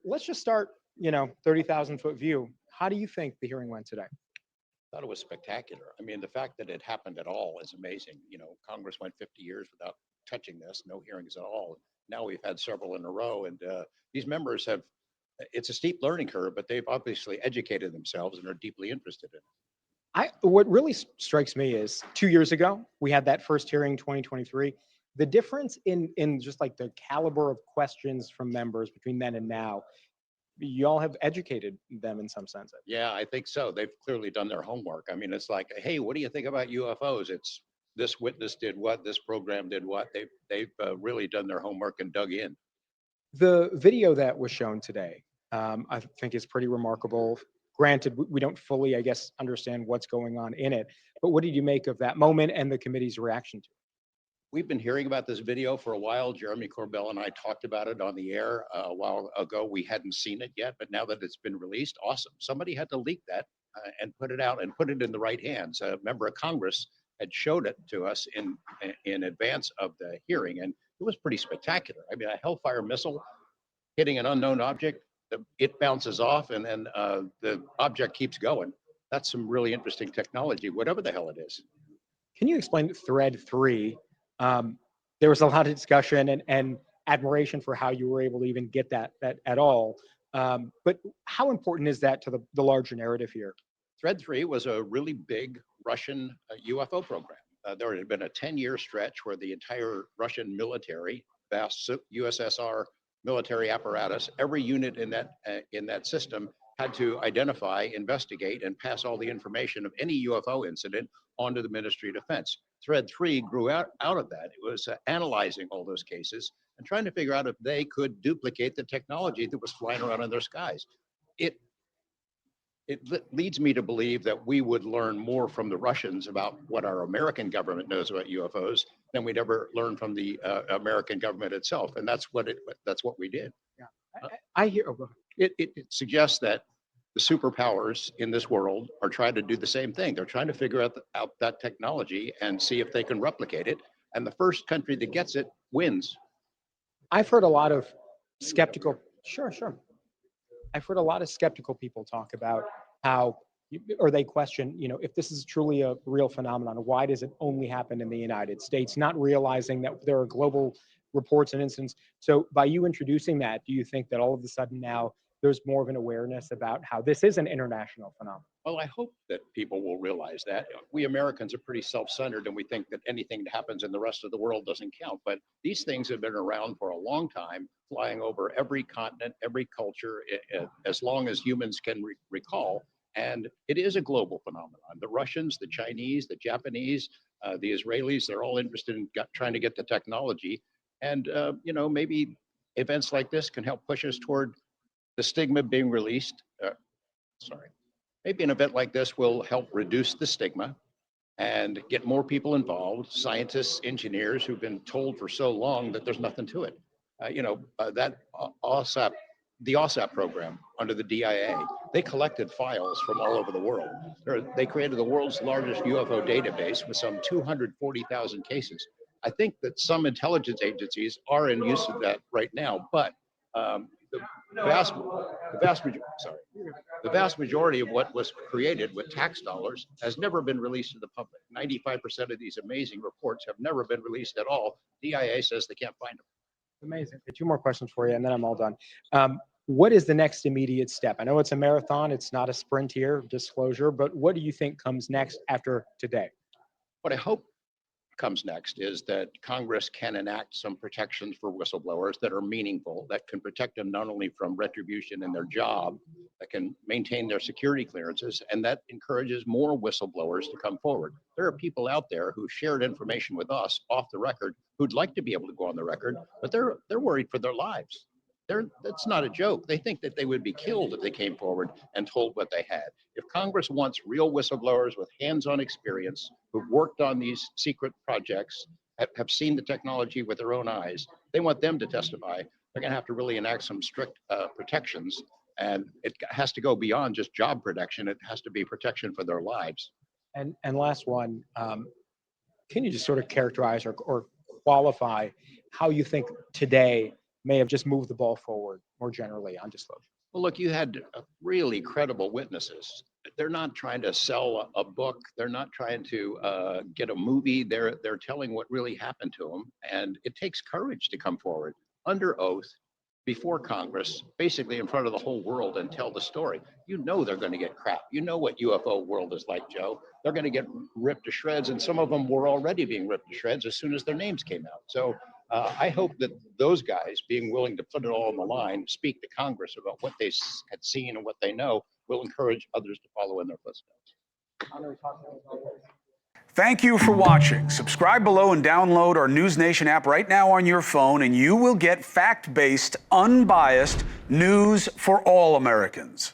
Let's just start, 30,000-foot view. How do you think the hearing went today? Thought it was spectacular. I mean, the fact that it happened at all is amazing. Congress went 50 years without touching this, no hearings at all. Now we've had several in a row, and these members have. It's a steep learning curve, but they've obviously educated themselves and are deeply interested in it. What really strikes me is 2 years ago we had that first hearing, 2023. The difference in just like the caliber of questions from members between then and now, y'all have educated them in some sense. Yeah, I think so. They've clearly done their homework. I mean, it's like, hey, what do you think about UFOs? It's this witness did what, this program did what. They've really done their homework and dug in. The video that was shown today, I think is pretty remarkable. Granted, we don't fully, I guess, understand what's going on in it, but what did you make of that moment and the committee's reaction to it? We've been hearing about this video for a while. Jeremy Corbell and I talked about it on the air a while ago. We hadn't seen it yet, but now that it's been released, awesome. Somebody had to leak that and put it out and put it in the right hands. A member of Congress had showed it to us in advance of the hearing, and it was pretty spectacular. I mean, a Hellfire missile hitting an unknown object, it bounces off, and then the object keeps going. That's some really interesting technology, whatever the hell it is. Can you explain Thread 3? There was a lot of discussion and admiration for how you were able to even get that at all. But how important is that to the larger narrative here? Thread 3 was a really big Russian UFO program. There had been a 10-year stretch where the entire Russian military, vast USSR military apparatus, every unit in that system had to identify, investigate, and pass all the information of any UFO incident onto the Ministry of Defense. Thread 3 grew out of that. It was analyzing all those cases and trying to figure out if they could duplicate the technology that was flying around in their skies. It leads me to believe that we would learn more from the Russians about what our American government knows about UFOs than we'd ever learn from the American government itself. And that's what we did. Yeah, I hear. Oh, it suggests that the superpowers in this world are trying to do the same thing. They're trying to figure out that technology and see if they can replicate it. And the first country that gets it wins. I've heard a lot of skeptical. Sure. I've heard a lot of skeptical people talk about how, or they question, if this is truly a real phenomenon, why does it only happen in the United States? Not realizing that there are global reports and incidents. So by you introducing that, do you think that all of a sudden now there's more of an awareness about how this is an international phenomenon? Well, I hope that people will realize that. We Americans are pretty self-centered, and we think that anything that happens in the rest of the world doesn't count. But these things have been around for a long time, flying over every continent, every culture, as long as humans can recall. And it is a global phenomenon. The Russians, the Chinese, the Japanese, the Israelis, they're all interested in trying to get the technology. And, maybe events like this can help push us toward the stigma being released. Maybe an event like this will help reduce the stigma and get more people involved, scientists, engineers who've been told for so long that there's nothing to it. That OSAP, the OSAP program under the DIA, they collected files from all over the world. They created the world's largest UFO database with some 240,000 cases. I think that some intelligence agencies are in use of that right now, but the vast majority of what was created with tax dollars has never been released to the public. 95% of these amazing reports have never been released at all. DIA says they can't find them. Amazing. Okay, 2 more questions for you, and then I'm all done. What is the next immediate step? I know it's a marathon. It's not a sprint here, disclosure, but what do you think comes next after today? What I hope comes next is that Congress can enact some protections for whistleblowers that are meaningful, that can protect them not only from retribution in their job, that can maintain their security clearances, and that encourages more whistleblowers to come forward. There are people out there who shared information with us off the record who'd like to be able to go on the record, but they're worried for their lives. That's not a joke. They think that they would be killed if they came forward and told what they had. If Congress wants real whistleblowers with hands-on experience who've worked on these secret projects, have seen the technology with their own eyes, they want them to testify. They're going to have to really enact some strict protections, and it has to go beyond just job protection. It has to be protection for their lives. And last one, can you just sort of characterize or qualify how you think today may have just moved the ball forward more generally on disclosure. Well, look, you had really credible witnesses. They're not trying to sell a book. They're not trying to get a movie. They're telling what really happened to them. And it takes courage to come forward under oath before Congress, basically in front of the whole world, and tell the story. You know they're going to get crap. You know what UFO world is like, Joe. They're going to get ripped to shreds, and some of them were already being ripped to shreds as soon as their names came out. So I hope that those guys, being willing to put it all on the line, speak to Congress about what they had seen and what they know, will encourage others to follow in their footsteps. Thank you for watching. Subscribe below and download our NewsNation app right now on your phone, and you will get fact-based, unbiased news for all Americans.